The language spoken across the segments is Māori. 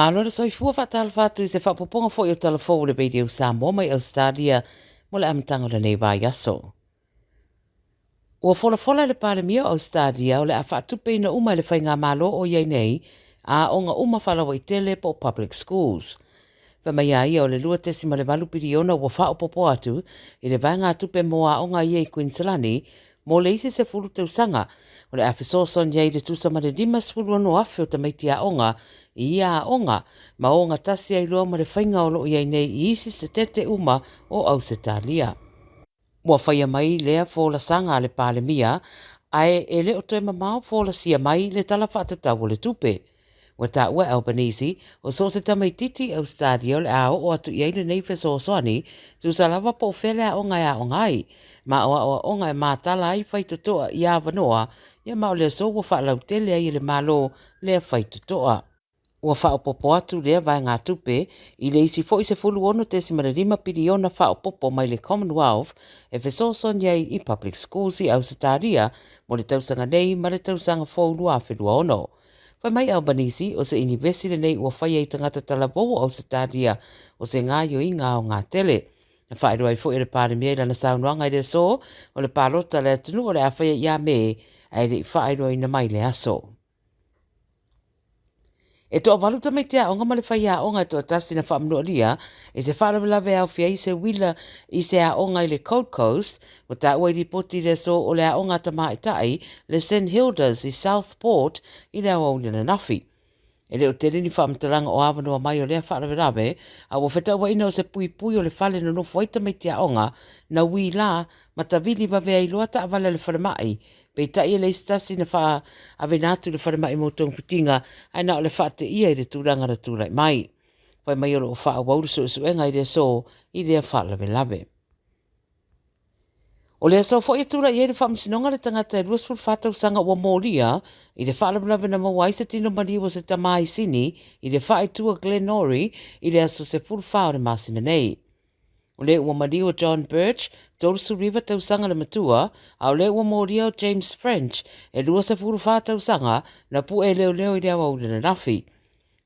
Malora soifua whaatala whātu I se whapoponga fo I o telefou le beideo Samoa mai Australia mo le amatanga le nei vai aso. Ua fola le pale mia Australia o le a whaatupe ina uma le whainga malo o iei nei a onga uma whalawa I tele po public schools. Whamai a ia o le lua tesima le malu piriona ua whaopopo atu I le vanga tupe moa onga iei Queenslandi mo le isi se furu teusanga o le awhisoson iei le tusama le dimas furu anu afe o tamaiti a onga I a onga ma onga tasi ai loa ma le whainga o lo iei nei I isi se tete uma o Ausitalia. Mua whaia mai lea fōla sanga le pale mia, ai e le o toi mamao fōla sia mai le tala whaatatau o le tupe. Wa ta ua Albanese, o so se tamaititi au stadio le ao o atu iei le nei feso soani, tu sa lava po fele a onga a ongai, ma o onga e mātala ai whaitotoa I a vanoa, ia mao le so wa whaalau tele ai le malo le whaitotoa. Ua whaopopo atu lea vai ngā tupe, I le isi fo I se fulu ono te si mararima piriona whaopopo mai le Commonwealth, e fesoson iei I public schools I Ausitaria, mo le tausanga nei ma le tausanga fōnu a whenua ono. Whai mai Albanese, o se university nei ua whai ei tangata talabou o Ausitaria, o se ngā yo I ngā o ngā tele. Na whaeru ai fo I le pāre mea lana saunuanga I le so, o le pālota le atunu o le a whai ia me, ai le whaeru ai na mai le aso. E toa waluta mai tea onga male whai a onga e toa tasi na whaamnua ria, e se whaalawe au fia I se wila I se a onga I le Gold Coast, mo ta ua I ripoti le so o le a onga ta mai tai, le St. Hilda's I Southport I le au na nafi. E leo te rini whaamtalanga o awanua mai o lea whaalawe, a wo whetau wa ina o se pui o le whale no nofo waita mai tea onga, na wi la, ma ta vili wawe ai loa ta awale le whalemai, Pei tai le stasi na wha ave nātu le wharamai mo tōng whitinga ai nā o le whaate ia I le tūranga na tūrai mai. Whai mai oro o wha a wauru su enga I le so I le whaalawe lawe. O le so fo I tūra I le whaamisinonga le tangata e ruas ful whātau sanga ua mōria I le whaalawe lawe na maua I se tino mari o se tamai sini I le whae tua Glenori I le aso se ful whao le masina nei. O le ua mari o John Birch, Taurusu River tausanga le matua, a o le ua mōria o James French, e lua se furu whā tausanga, na pu e leo I le awa na nafi.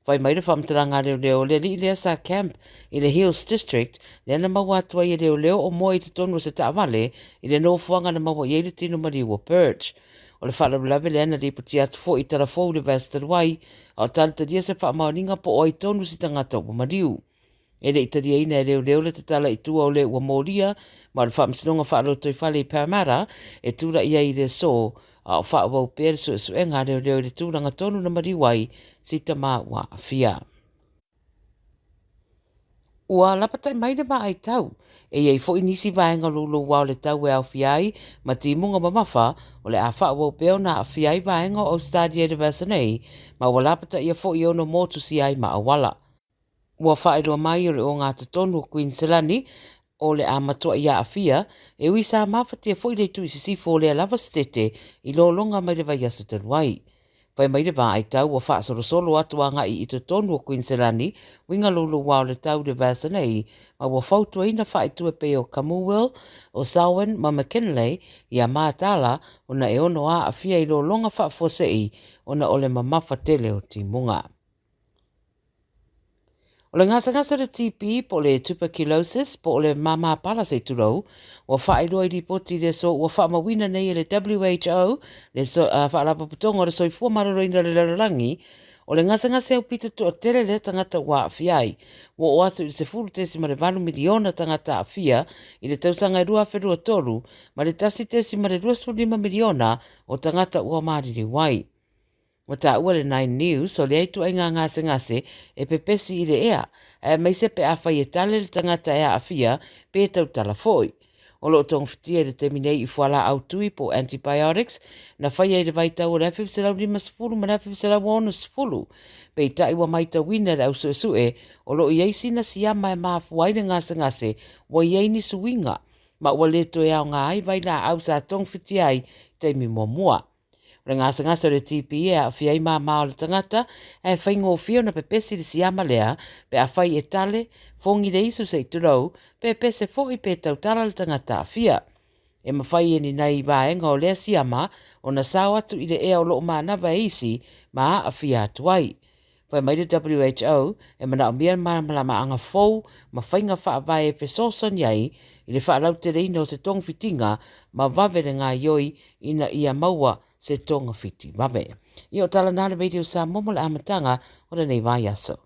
Whai mai le whamtaranga leo le li le sa camp I le Hills District, le ana maua atua I leo o moa I te tonu se taawale, I le nofuanga na maua I le tino mari o Birch. O le whaalawe le ana ripoti atu fo I tarafou le Vastaruai, a o talita dia se whaamaoninga po o I tonu si tangata o mariu. E le itaria ina e leo le te tala I tua o le ua mōria, ma le whaamsinonga whaaloto I whale I Parramatta, e tūra ia I le so, a o whaawau pēr su enga leo le tūranga tonu na mariwai, si tama wa awhia. Ua lapatai mai le maa ai tau, e iei fo inisi vaenga lulu wau le tau e au fiai, ma ti munga mamafa, o le a whaawau pēo na a fiai vaenga o Stadia de Vasanei, ma ua lapata ia fo I ono motu si ai ma awala. Ua whaeroa mai o le o ngā tatonu o Queenslandi, o le a matua ia a fia, e ui sa mawhatia fo I le tu I sisifo o le alava stete I lo longa mai le vai aso te ruai. Pai mai le vā ai tau o whaasolo atu a ngai I tatonu o Queenslandi, winga lulu wau le tau le Vasanei, ma ua whautua ina whaetua pe o Camberwell, o Samhain, ma McKinley, I a mātala, o na e ono a fia I lo longa whaafosei, o na ole mamafa tele o timunga. O le ngasa le TP po le tuberculosis po le mama pala se turou, o whaeroa I ripoti le so o whaamawina nei le WHO, le so, whaalapa putonga le soifua mararoina le larangi, o le ngasa au pita to o tele le tangata ua awhiai, o atu I se furu tesi ma le 1 miliona tangata awhia, I le tausanga I rua wherua toru, ma le tasi tesi ma le 2.5 miliona o tangata ua mariri wai. O ta ua le 9 News, o le aitu ai ngase e pepesi I le ea, e mai se pe awhai e tale le tangata ea awhia, pe tau tala foi. O lo tong fitia le teminei I fuala au tui po antibiotics, na whai ai le vaitau o le awhiwselau 5 ma le awhiwselau 10, pe ta iwa mai ta wina le au sue, o lo I eisi na siyama e maafu ai le ngase, wa I eini suinga, ma ua le to ea o ngā ai vai la au sa tong fitia ai teimi mua. Le ngasa le TP e a whiai mā le tangata, e whaingo whio na pepesi le siama lea, pe a whai e tale, fongi le isu se turau, pe pese fo I pe tau tala le tangata a whia. E mawhai e ni nei vaenga o lea siama, o na sao atu I le ea o loo maa nawa isi, maa a whia atuai. Pai mai le WHO e mana o mia malama anga fou ma whainga whaavai e pesoson iai i le whaalau te reino se tong fitinga ma wawere ngā ioi ina ia maua se tonga fiti. Wawe. I o tala nāle radio sa momo le amatanga o le nei vai aso.